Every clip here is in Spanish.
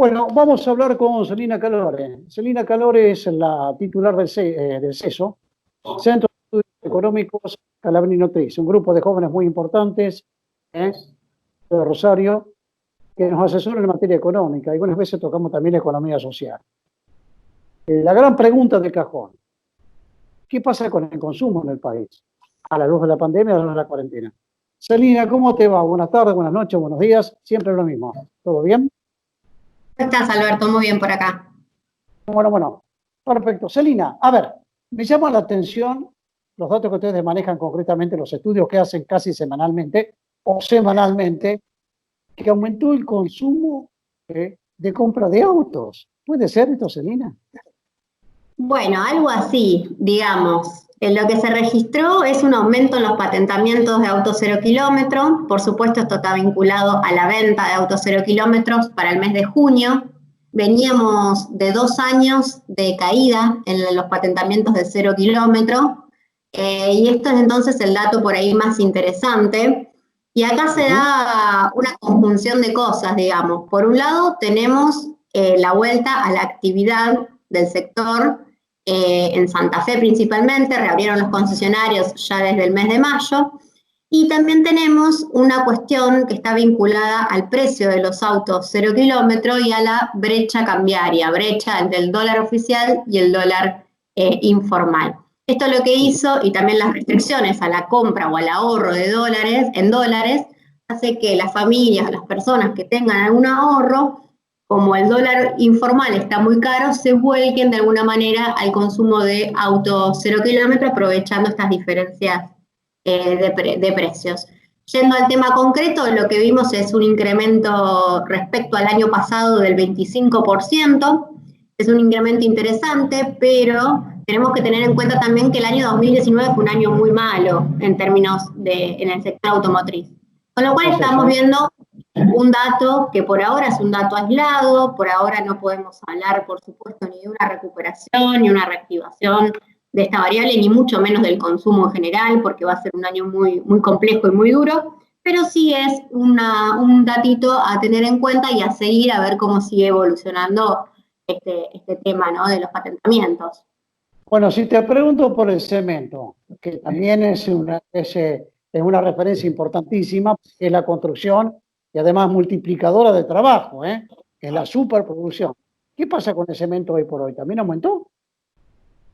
Bueno, vamos a hablar con Celina Calore. Celina Calore es la titular del CESO, Centro de Estudios Económicos Scalabrini Notris, un grupo de jóvenes muy importantes de Rosario que nos asesoran en materia económica y algunas veces tocamos también la economía social. La gran pregunta del cajón: ¿qué pasa con el consumo en el país a la luz de la pandemia, a la luz de la cuarentena? Celina, ¿cómo te va? Buenas tardes, buenas noches, buenos días, siempre lo mismo. ¿Todo bien? ¿Cómo estás, Alberto? Muy bien por acá. Bueno, perfecto. Celina, a ver, me llama la atención los datos que ustedes manejan concretamente, los estudios que hacen casi semanalmente o semanalmente, que aumentó el consumo de compra de autos. ¿Puede ser esto, Celina? Bueno, algo así, digamos. Lo que se registró es un aumento en los patentamientos de autos 0 kilómetros. Por supuesto, esto está vinculado a la venta de autos 0 kilómetros para el mes de junio. Veníamos de 2 años de caída en los patentamientos de 0 kilómetros. Y esto es entonces el dato por ahí más interesante. Y acá se da una conjunción de cosas, digamos. Por un lado, tenemos la vuelta a la actividad del sector en Santa Fe principalmente, reabrieron los concesionarios ya desde el mes de mayo, y también tenemos una cuestión que está vinculada al precio de los autos 0 kilómetros y a la brecha cambiaria, brecha entre el dólar oficial y el dólar informal. Esto lo que hizo, y también las restricciones a la compra o al ahorro de dólares, hace que las familias, las personas que tengan algún ahorro, como el dólar informal está muy caro, se vuelquen de alguna manera al consumo de autos 0 kilómetros, aprovechando estas diferencias de precios. Yendo al tema concreto, lo que vimos es un incremento respecto al año pasado del 25%. Es un incremento interesante, pero tenemos que tener en cuenta también que el año 2019 fue un año muy malo en términos en el sector automotriz. Con lo cual estamos viendo un dato que por ahora es un dato aislado, por ahora no podemos hablar, por supuesto, ni de una recuperación, ni una reactivación de esta variable, ni mucho menos del consumo en general, porque va a ser un año muy, muy complejo y muy duro, pero sí es un datito a tener en cuenta y a seguir a ver cómo sigue evolucionando este tema, ¿no?, de los patentamientos. Bueno, si te pregunto por el cemento, que también es una referencia importantísima, es la construcción y además multiplicadora de trabajo, es la superproducción. ¿Qué pasa con el cemento hoy por hoy? ¿También aumentó?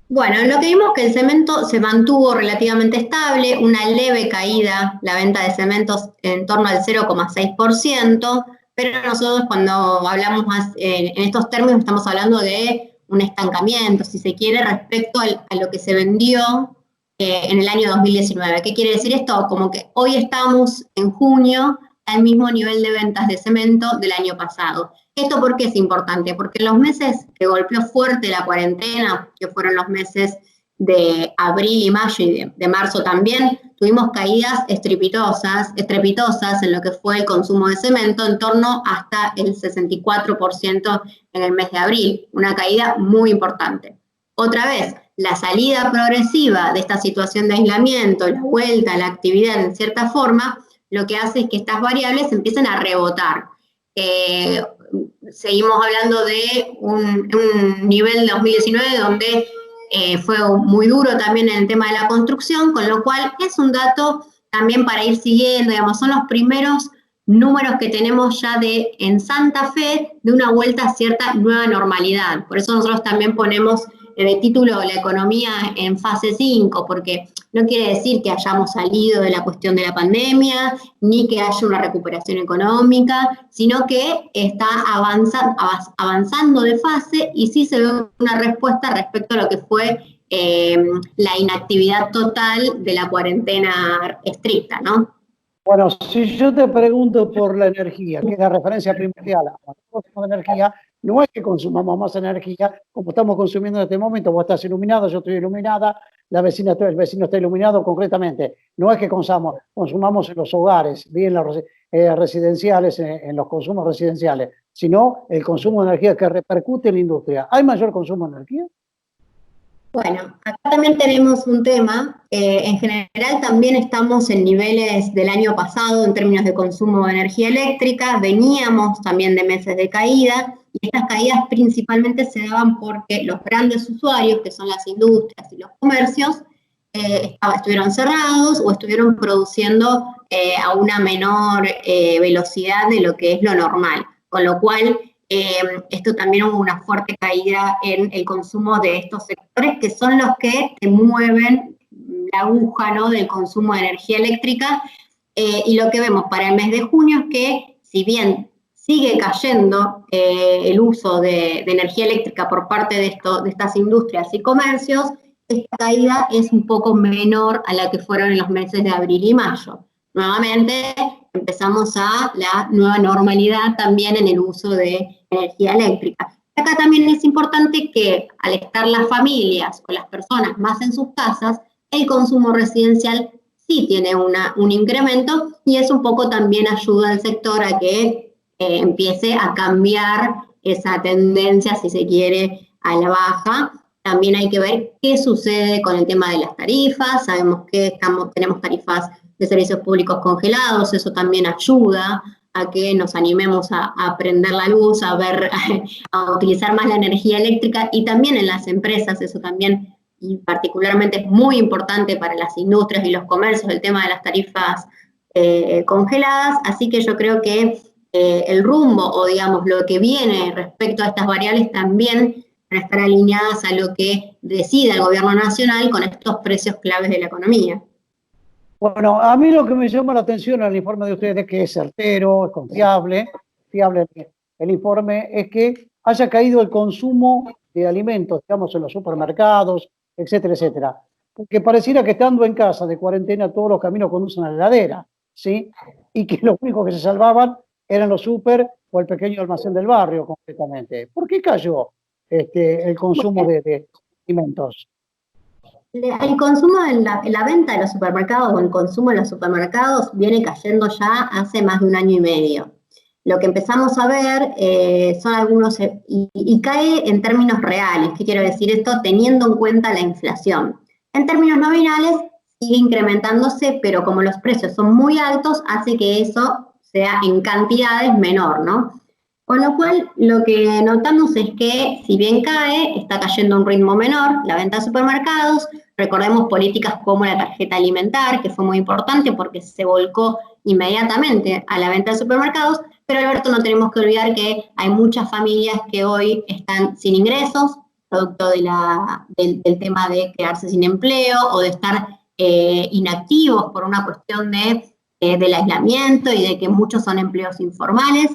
Bueno, lo que vimos que el cemento se mantuvo relativamente estable, una leve caída, la venta de cementos en torno al 0,6%, pero nosotros cuando hablamos más en estos términos estamos hablando de un estancamiento, si se quiere, respecto a lo que se vendió en el año 2019. ¿Qué quiere decir esto? Como que hoy estamos en junio al mismo nivel de ventas de cemento del año pasado. ¿Esto por qué es importante? Porque en los meses que golpeó fuerte la cuarentena, que fueron los meses de abril y mayo y de marzo también, tuvimos caídas estrepitosas en lo que fue el consumo de cemento, en torno hasta el 64% en el mes de abril, una caída muy importante. Otra vez, la salida progresiva de esta situación de aislamiento, la vuelta a la actividad en cierta forma, lo que hace es que estas variables empiecen a rebotar. Seguimos hablando de un nivel de 2019 donde fue muy duro también en el tema de la construcción, con lo cual es un dato también para ir siguiendo, digamos, son los primeros números que tenemos ya en Santa Fe de una vuelta a cierta nueva normalidad. Por eso nosotros también ponemos de título la economía en fase 5, porque no quiere decir que hayamos salido de la cuestión de la pandemia, ni que haya una recuperación económica, sino que está avanzando de fase y sí se ve una respuesta respecto a lo que fue la inactividad total de la cuarentena estricta, ¿no? Bueno, si yo te pregunto por la energía, que es la referencia primordial al consumo de energía, no es que consumamos más energía como estamos consumiendo en este momento. Vos estás iluminado, yo estoy iluminada, el vecino está iluminado concretamente. No es que consumamos en los hogares, bien los residenciales, en los consumos residenciales, sino el consumo de energía que repercute en la industria. ¿Hay mayor consumo de energía? Bueno, acá también tenemos un tema. En general también estamos en niveles del año pasado en términos de consumo de energía eléctrica. Veníamos también de meses de caída Y estas caídas principalmente se daban porque los grandes usuarios, que son las industrias y los comercios, estuvieron cerrados o estuvieron produciendo a una menor velocidad de lo que es lo normal, con lo cual esto también hubo una fuerte caída en el consumo de estos sectores, que son los que te mueven la aguja, ¿no?, del consumo de energía eléctrica, y lo que vemos para el mes de junio es que, si bien sigue cayendo el uso de energía eléctrica por parte de estas industrias y comercios, esta caída es un poco menor a la que fueron en los meses de abril y mayo. Nuevamente empezamos a la nueva normalidad también en el uso de energía eléctrica. Acá también es importante que, al estar las familias o las personas más en sus casas, el consumo residencial sí tiene un incremento, y eso un poco también ayuda al sector a que empiece a cambiar esa tendencia, si se quiere, a la baja. También hay que ver qué sucede con el tema de las tarifas. Sabemos que tenemos tarifas de servicios públicos congelados, eso también ayuda a que nos animemos a prender la luz, a utilizar más la energía eléctrica, y también en las empresas, eso también, y particularmente es muy importante para las industrias y los comercios, el tema de las tarifas congeladas. Así que yo creo que el rumbo, o digamos lo que viene respecto a estas variables, también van a estar alineadas a lo que decida el gobierno nacional con estos precios claves de la economía. Bueno, a mí lo que me llama la atención al informe de ustedes, que es certero, es confiable, fiable el informe, es que haya caído el consumo de alimentos, digamos, en los supermercados, etcétera, etcétera. Porque pareciera que, estando en casa de cuarentena, todos los caminos conducen a la heladera, ¿sí? Y que los únicos que se salvaban eran los súper o el pequeño almacén del barrio, concretamente. ¿Por qué cayó el consumo de alimentos? El consumo en la venta de los supermercados, o el consumo en los supermercados, viene cayendo ya hace más de un año y medio. Lo que empezamos a ver son algunos, y cae en términos reales. ¿Qué quiero decir esto? Teniendo en cuenta la inflación. En términos nominales sigue incrementándose, pero como los precios son muy altos, hace que eso sea en cantidades menor, ¿no? Con lo cual, lo que notamos es que, si bien cae, está cayendo a un ritmo menor la venta de supermercados. Recordemos políticas como la tarjeta alimentar, que fue muy importante porque se volcó inmediatamente a la venta de supermercados. Pero, Alberto, no tenemos que olvidar que hay muchas familias que hoy están sin ingresos, producto del tema de quedarse sin empleo o de estar inactivos por una cuestión del aislamiento, y de que muchos son empleos informales.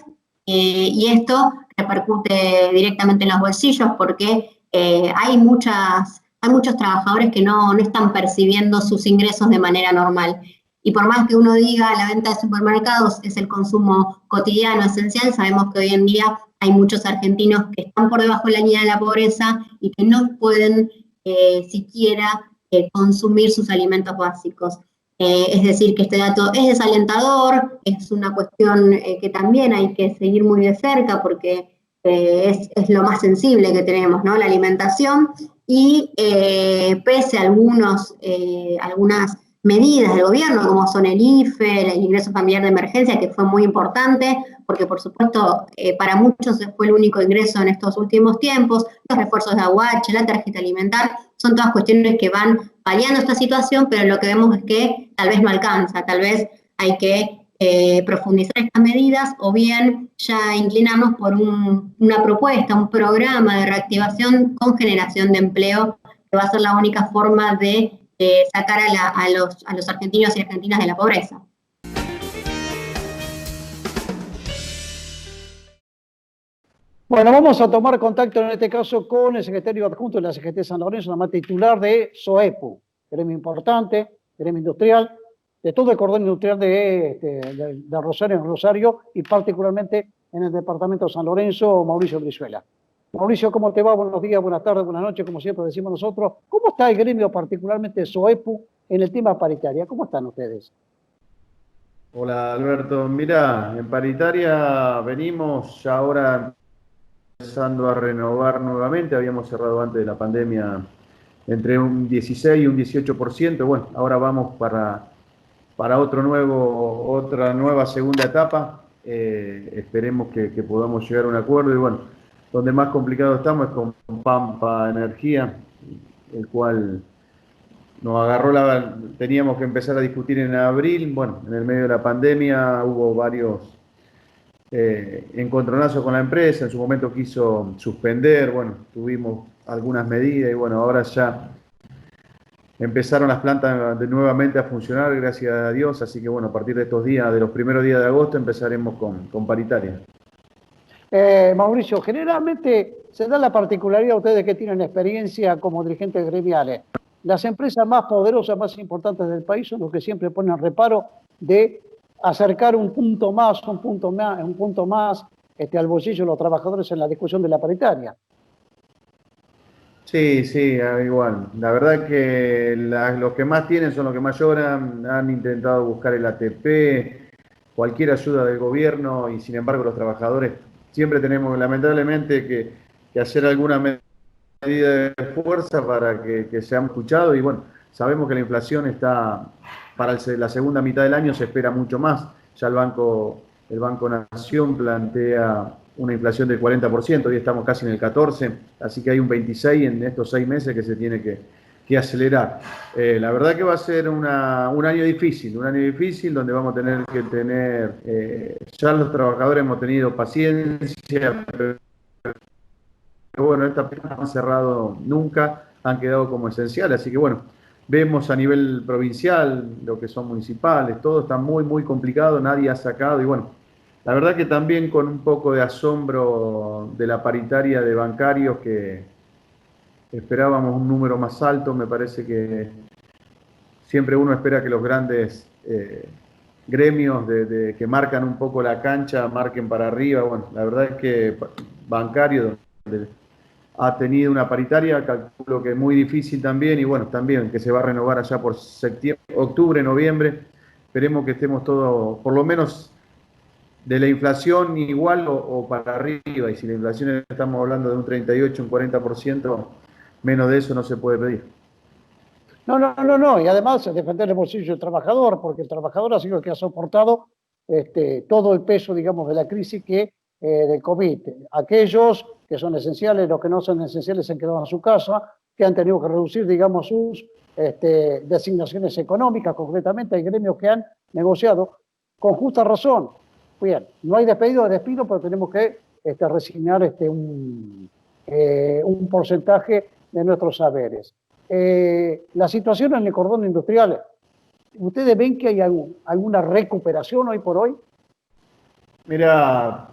Y esto repercute directamente en los bolsillos, porque hay muchos trabajadores que no están percibiendo sus ingresos de manera normal. Y por más que uno diga la venta de supermercados es el consumo cotidiano esencial, sabemos que hoy en día hay muchos argentinos que están por debajo de la línea de la pobreza y que no pueden siquiera consumir sus alimentos básicos. Es decir, que este dato es desalentador, es una cuestión que también hay que seguir muy de cerca, porque es lo más sensible que tenemos, ¿no?, la alimentación. Y pese a algunas medidas del gobierno, como son el IFE, el ingreso familiar de emergencia, que fue muy importante, porque por supuesto para muchos fue el único ingreso en estos últimos tiempos, los refuerzos de aguache, la tarjeta alimentar, son todas cuestiones que van paliando esta situación, pero lo que vemos es que tal vez no alcanza, tal vez hay que profundizar estas medidas, o bien ya inclinarnos por una propuesta, un programa de reactivación con generación de empleo, que va a ser la única forma de sacar a los argentinos y argentinas de la pobreza. Bueno, vamos a tomar contacto en este caso con el secretario adjunto de la CGT San Lorenzo, además titular de SOEPU, gremio importante, gremio industrial, de todo el cordón industrial de Rosario, y particularmente en el departamento de San Lorenzo, Mauricio Brizuela. Mauricio, ¿cómo te va? Buenos días, buenas tardes, buenas noches, como siempre decimos nosotros. ¿Cómo está el gremio, particularmente SOEPU, en el tema paritaria? ¿Cómo están ustedes? Hola, Alberto. Mira, en paritaria venimos ya ahora empezando a renovar nuevamente. Habíamos cerrado antes de la pandemia entre un 16 y un 18%. Bueno, ahora vamos para otra nueva segunda etapa. Esperemos que podamos llegar a un acuerdo. Y bueno, donde más complicado estamos es con Pampa Energía, el cual nos agarró teníamos que empezar a discutir en abril. Bueno, en el medio de la pandemia hubo varios encontronazos con la empresa. En su momento quiso suspender, bueno, tuvimos algunas medidas y bueno, ahora ya empezaron las plantas nuevamente a funcionar, gracias a Dios. Así que bueno, a partir de estos días, de los primeros días de agosto, empezaremos con paritaria. Mauricio, generalmente se da la particularidad a ustedes que tienen experiencia como dirigentes gremiales. Las empresas más poderosas, más importantes del país son los que siempre ponen reparo de acercar un punto más al bolsillo de los trabajadores en la discusión de la paritaria. Sí, sí, igual. La verdad que los que más tienen son los que más lloran. Han intentado buscar el ATP, cualquier ayuda del gobierno y sin embargo los trabajadores siempre tenemos lamentablemente que hacer alguna medida de fuerza para que seamos escuchados y bueno, sabemos que la inflación está para la segunda mitad del año, se espera mucho más. Ya el Banco Nación plantea una inflación del 40%, hoy estamos casi en el 14%, así que hay un 26% en estos 6 meses que se tiene que acelerar. La verdad que va a ser un año difícil donde vamos a tener que tener, ya los trabajadores hemos tenido paciencia, pero bueno, estas plantas no han cerrado nunca, han quedado como esenciales, así que bueno, vemos a nivel provincial, lo que son municipales, todo está muy, muy complicado, nadie ha sacado y bueno, la verdad que también con un poco de asombro de la paritaria de bancarios que esperábamos un número más alto, me parece que siempre uno espera que los grandes gremios que marcan un poco la cancha marquen para arriba, bueno, la verdad es que bancario donde ha tenido una paritaria, calculo que muy difícil también, y bueno, también que se va a renovar allá por octubre, noviembre. Esperemos que estemos todos, por lo menos de la inflación igual o para arriba, y si la inflación estamos hablando de un 38, un 40%, menos de eso no se puede pedir. No, y además defender el bolsillo del trabajador, porque el trabajador ha sido el que ha soportado todo el peso, digamos, de la crisis del COVID. Aquellos que son esenciales, los que no son esenciales se han quedado en su casa, que han tenido que reducir, digamos, sus designaciones económicas. Concretamente, hay gremios que han negociado con justa razón. Bien, no hay despido, pero tenemos que resignar un porcentaje de nuestros saberes. La situación en el cordón industrial, ¿ustedes ven que hay alguna recuperación hoy por hoy? Mira,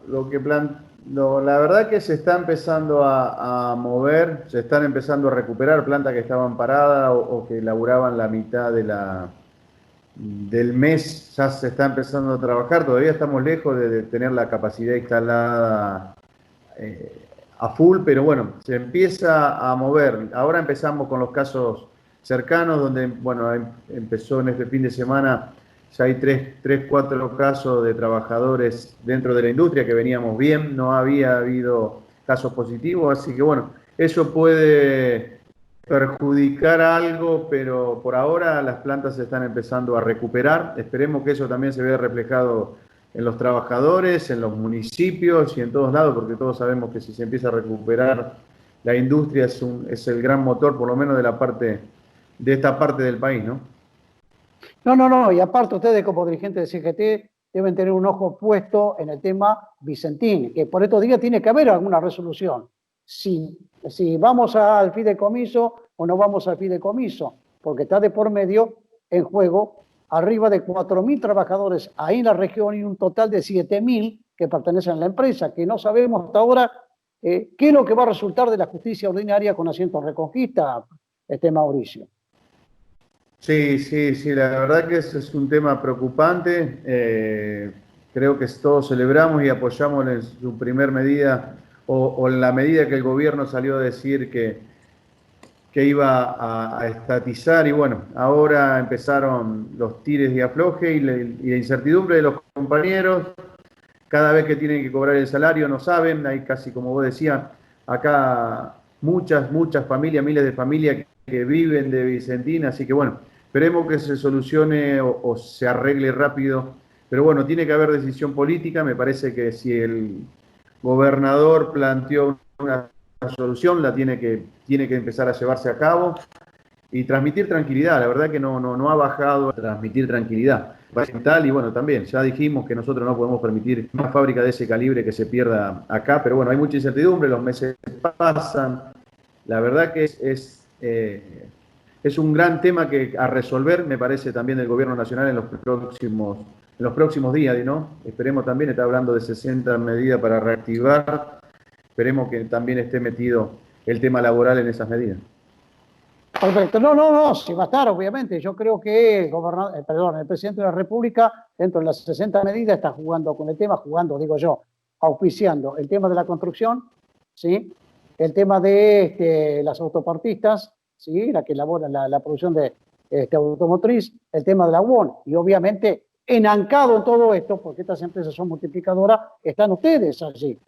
la verdad que se está empezando a mover, se están empezando a recuperar plantas que estaban paradas o que laburaban la mitad del mes, ya se está empezando a trabajar. Todavía estamos lejos de tener la capacidad instalada a full, pero bueno, se empieza a mover. Ahora empezamos con los casos cercanos, donde, bueno, empezó en este fin de semana, ya hay 4 casos de trabajadores dentro de la industria que veníamos bien, no había habido casos positivos, así que bueno, eso puede perjudicar algo, pero por ahora las plantas se están empezando a recuperar. Esperemos que eso también se vea reflejado en los trabajadores, en los municipios y en todos lados, porque todos sabemos que si se empieza a recuperar la industria es el gran motor, por lo menos de esta parte del país, ¿no? No, y aparte ustedes como dirigentes de CGT deben tener un ojo puesto en el tema Vicentín, que por estos días tiene que haber alguna resolución. Si vamos al fideicomiso o no vamos al fideicomiso, porque está de por medio en juego arriba de 4.000 trabajadores ahí en la región y un total de 7.000 que pertenecen a la empresa, que no sabemos hasta ahora qué es lo que va a resultar de la justicia ordinaria con asiento en Reconquista, Mauricio. Sí, la verdad que ese es un tema preocupante. Creo que todos celebramos y apoyamos en su primer medida o en la medida que el gobierno salió a decir que iba a estatizar y bueno, ahora empezaron los tires y afloje y la incertidumbre de los compañeros. Cada vez que tienen que cobrar el salario no saben, hay casi, como vos decías, acá muchas familias, miles de familias que viven de Vicentín, así que bueno, esperemos que se solucione o se arregle rápido, pero bueno, tiene que haber decisión política. Me parece que si el gobernador planteó una solución, tiene que empezar a llevarse a cabo y transmitir tranquilidad. La verdad que no ha bajado a transmitir tranquilidad. Y bueno, también ya dijimos que nosotros no podemos permitir una fábrica de ese calibre que se pierda acá, pero bueno, hay mucha incertidumbre, los meses pasan. La verdad que es un gran tema a resolver, me parece, también del gobierno nacional en los próximos días, ¿no? Esperemos también, está hablando de 60 medidas para reactivar, esperemos que también esté metido el tema laboral en esas medidas. Perfecto. No, sí va a estar, obviamente. Yo creo que el presidente de la República, dentro de las 60 medidas, está jugando con el tema, digo yo, auspiciando el tema de la construcción, ¿sí? El tema de las autopartistas, ¿sí? La que elabora la producción de automotriz, el tema de la UON, y obviamente enancado en todo esto, porque estas empresas son multiplicadoras, están ustedes allí.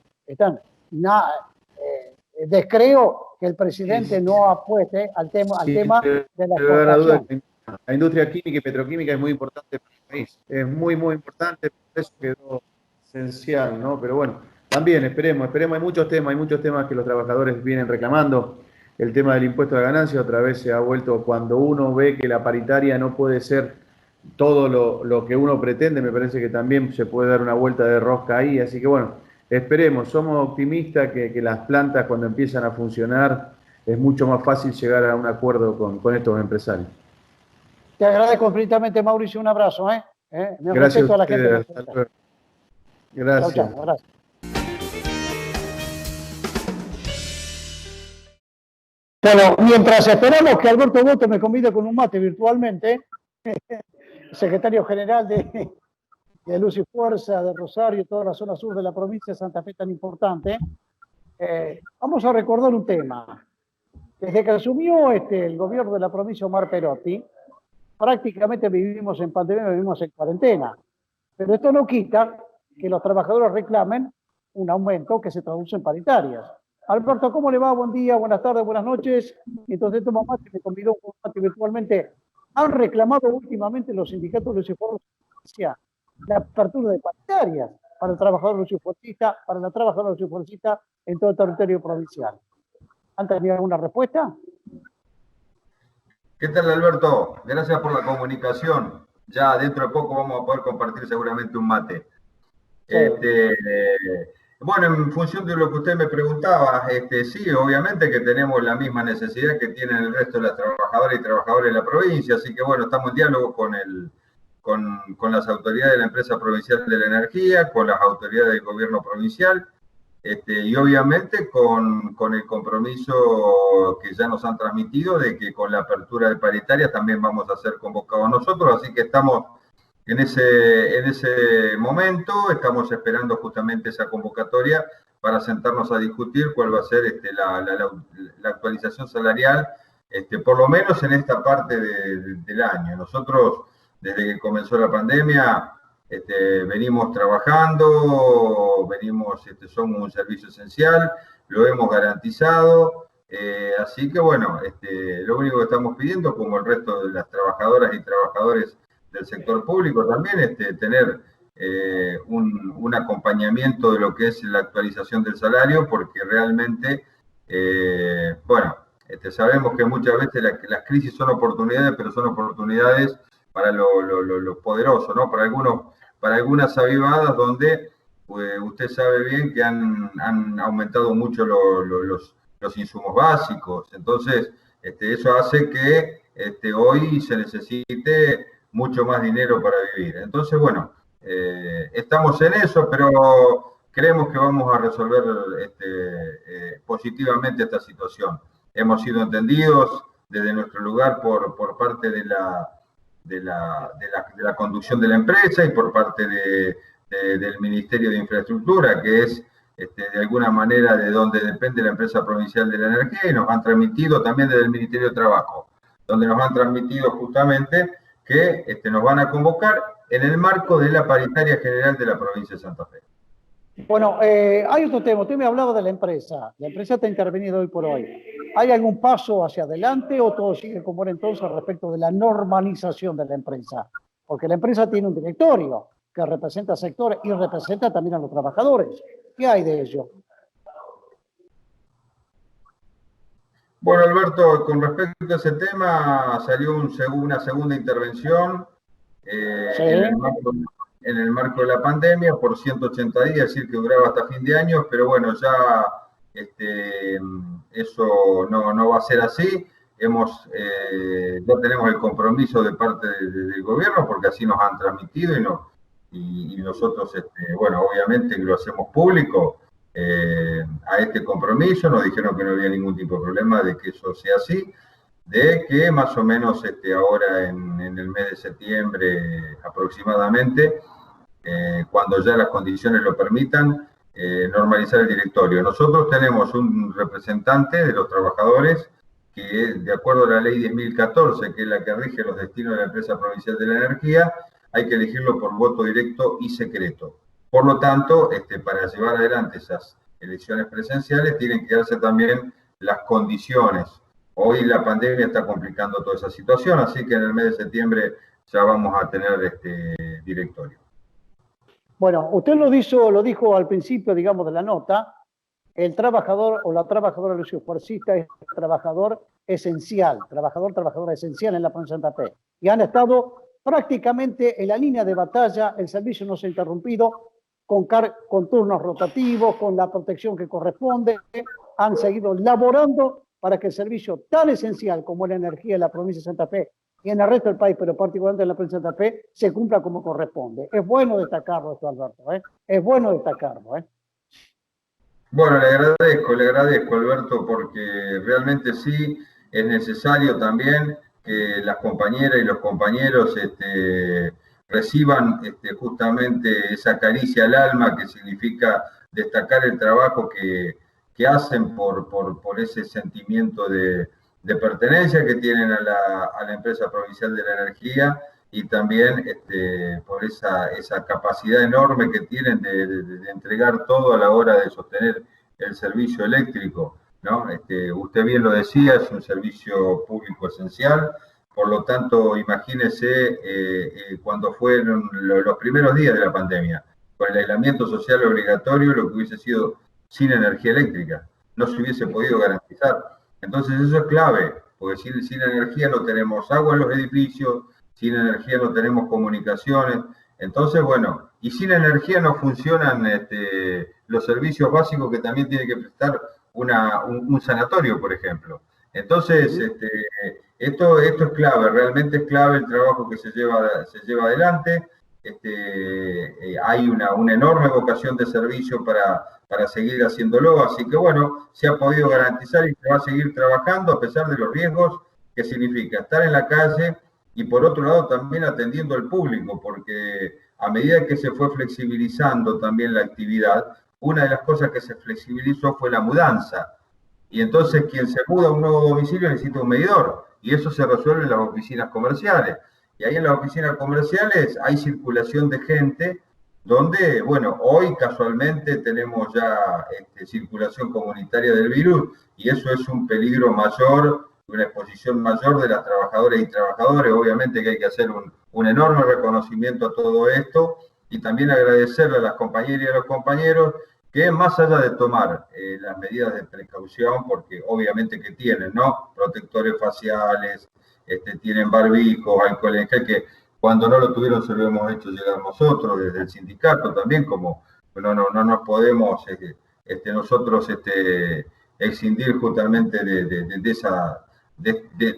Descreo que el presidente no apueste al tema de la exportación. La industria química y petroquímica es muy importante para el país. Es muy importante, por eso quedó esencial, ¿no? Pero bueno, también esperemos, hay muchos temas que los trabajadores vienen reclamando. El tema del impuesto a la ganancia otra vez se ha vuelto, cuando uno ve que la paritaria no puede ser todo lo que uno pretende, me parece que también se puede dar una vuelta de rosca ahí, así que bueno, esperemos, somos optimistas que las plantas cuando empiezan a funcionar es mucho más fácil llegar a un acuerdo con estos empresarios. Te agradezco infinitamente, Mauricio, un abrazo. Gracias a la gente. Hasta luego. Gracias. Chao, gracias. Bueno, mientras esperamos que Alberto Boto me convide con un mate virtualmente, secretario general de Luz y Fuerza de Rosario, toda la zona sur de la provincia de Santa Fe tan importante, vamos a recordar un tema. Desde que asumió el gobierno de la provincia Omar Perotti, prácticamente vivimos en pandemia, vivimos en cuarentena. Pero esto no quita que los trabajadores reclamen un aumento que se traduce en paritarias. Alberto, ¿cómo le va? Buen día, buenas tardes, buenas noches. Entonces, tu mamá me convidó un mate virtualmente. Han reclamado últimamente los sindicatos de lucifuercista la apertura de paritarias para el trabajador lucifuercista, para la trabajadora lucifuercista en todo el territorio provincial. ¿Han tenido alguna respuesta? ¿Qué tal, Alberto? Gracias por la comunicación. Ya dentro de poco vamos a poder compartir seguramente un mate. Sí. Bueno, en función de lo que usted me preguntaba, sí, obviamente que tenemos la misma necesidad que tienen el resto de las trabajadoras y trabajadores de la provincia, así que bueno, estamos en diálogo con las autoridades de la empresa provincial de la energía, con las autoridades del gobierno provincial, y obviamente con el compromiso que ya nos han transmitido de que con la apertura de paritarias también vamos a ser convocados nosotros, así que estamos en ese momento, estamos esperando justamente esa convocatoria para sentarnos a discutir cuál va a ser la actualización salarial, por lo menos en esta parte del año. Nosotros, desde que comenzó la pandemia, venimos trabajando, somos un servicio esencial, lo hemos garantizado, así que bueno, lo único que estamos pidiendo, como el resto de las trabajadoras y trabajadores del sector público también, tener un acompañamiento de lo que es la actualización del salario, porque realmente, sabemos que muchas veces las crisis son oportunidades, pero son oportunidades para los poderosos, ¿no? Para algunas avivadas donde usted sabe bien que han aumentado mucho los insumos básicos. Entonces, eso hace que hoy se necesite mucho más dinero para vivir. Entonces, bueno, estamos en eso, pero creemos que vamos a resolver positivamente esta situación. Hemos sido entendidos desde nuestro lugar por parte de la conducción de la empresa y por parte del Ministerio de Infraestructura, que es de alguna manera de donde depende la empresa provincial de la energía, y nos han transmitido también desde el Ministerio de Trabajo, donde nos han transmitido justamente que nos van a convocar en el marco de la paritaria general de la provincia de Santa Fe. Bueno, hay otro tema. Usted me hablaba de la empresa. La empresa está intervenido hoy por hoy. ¿Hay algún paso hacia adelante o todo sigue como era entonces respecto de la normalización de la empresa? Porque la empresa tiene un directorio que representa sectores y representa también a los trabajadores. ¿Qué hay de ello? Bueno, Alberto, con respecto a ese tema, salió una segunda intervención Sí. en el marco de la pandemia por 180 días, es decir, que duraba hasta fin de año, pero bueno, ya eso no va a ser así. Ya tenemos el compromiso de parte del gobierno, porque así nos han transmitido y nosotros, bueno, obviamente lo hacemos público. A este compromiso, nos dijeron que no había ningún tipo de problema de que eso sea así, de que más o menos ahora en el mes de septiembre aproximadamente, cuando ya las condiciones lo permitan, normalizar el directorio. Nosotros tenemos un representante de los trabajadores que, de acuerdo a la ley 10.014, que es la que rige los destinos de la empresa provincial de la energía, hay que elegirlo por voto directo y secreto. Por lo tanto, para llevar adelante esas elecciones presenciales tienen que darse también las condiciones. Hoy la pandemia está complicando toda esa situación, así que en el mes de septiembre ya vamos a tener directorio. Bueno, usted lo dijo al principio, digamos, de la nota, el trabajador o la trabajadora de los esfuercistas es trabajador esencial, trabajadora esencial en la provincia de Santa Fe. Y han estado prácticamente en la línea de batalla, el servicio no se ha interrumpido, con turnos rotativos, con la protección que corresponde, han seguido laborando para que el servicio tan esencial como la energía en la provincia de Santa Fe y en el resto del país, pero particularmente en la provincia de Santa Fe, se cumpla como corresponde. Es bueno destacarlo esto, Alberto, ¿eh? Es bueno destacarlo, ¿eh? Bueno, le agradezco, Alberto, porque realmente sí es necesario también que las compañeras y los compañeros reciban justamente esa caricia al alma que significa destacar el trabajo que hacen por ese sentimiento de pertenencia que tienen a la empresa provincial de la energía y también por esa capacidad enorme que tienen de entregar todo a la hora de sostener el servicio eléctrico, ¿no? Usted bien lo decía, es un servicio público esencial, por lo tanto, imagínese cuando fueron los primeros días de la pandemia, con el aislamiento social obligatorio, lo que hubiese sido sin energía eléctrica, no se hubiese podido garantizar. Entonces eso es clave, porque sin energía no tenemos agua en los edificios, sin energía no tenemos comunicaciones. Entonces, bueno, y sin energía no funcionan los servicios básicos que también tiene que prestar un sanatorio, por ejemplo. Entonces, esto es clave, realmente es clave el trabajo que se lleva adelante. Hay una enorme vocación de servicio para seguir haciéndolo, así que bueno, se ha podido garantizar y se va a seguir trabajando a pesar de los riesgos que significa estar en la calle y por otro lado también atendiendo al público, porque a medida que se fue flexibilizando también la actividad, una de las cosas que se flexibilizó fue la mudanza. Y entonces quien se muda a un nuevo domicilio necesita un medidor, y eso se resuelve en las oficinas comerciales. Y ahí en las oficinas comerciales hay circulación de gente, donde, bueno, hoy casualmente tenemos ya circulación comunitaria del virus, y eso es un peligro mayor, una exposición mayor de las trabajadoras y trabajadores. Obviamente que hay que hacer un enorme reconocimiento a todo esto, y también agradecerle a las compañeras y a los compañeros que más allá de tomar las medidas de precaución, porque obviamente que tienen, ¿no? Protectores faciales, tienen barbijos, alcohol en gel, que cuando no lo tuvieron se lo hemos hecho llegar nosotros, desde el sindicato también, como no nos podemos nosotros excindir justamente de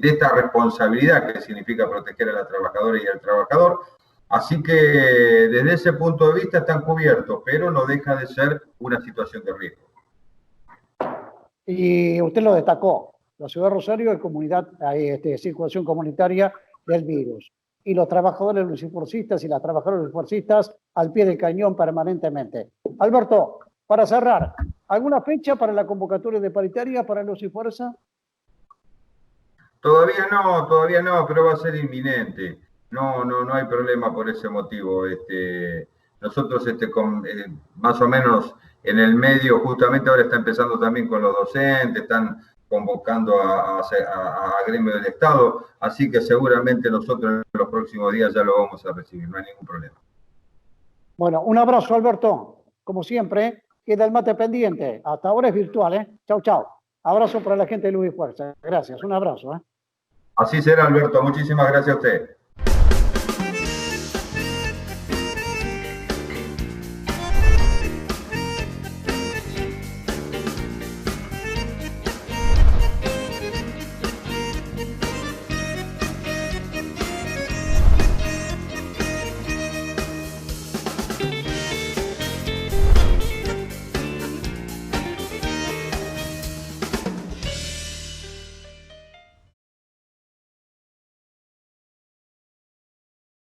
esta responsabilidad que significa proteger a la trabajadora y al trabajador. Así que desde ese punto de vista están cubiertos, pero no deja de ser una situación de riesgo. Y usted lo destacó, la ciudad de Rosario es comunidad, hay circulación comunitaria del virus. Y los trabajadores los esfuercistas y las trabajadoras los esfuercistas al pie del cañón permanentemente. Alberto, para cerrar, ¿alguna fecha para la convocatoria de paritaria para los y fuerza? Todavía no, pero va a ser inminente. No hay problema por ese motivo. Nosotros más o menos en el medio, justamente ahora está empezando también con los docentes, están convocando a gremio del Estado, así que seguramente nosotros en los próximos días ya lo vamos a recibir, no hay ningún problema. Bueno, un abrazo, Alberto. Como siempre, queda el mate pendiente. Hasta ahora es virtual, ¿eh? Chau, chau. Abrazo para la gente de Luz y Fuerza. Gracias, un abrazo. Así será, Alberto. Muchísimas gracias a usted.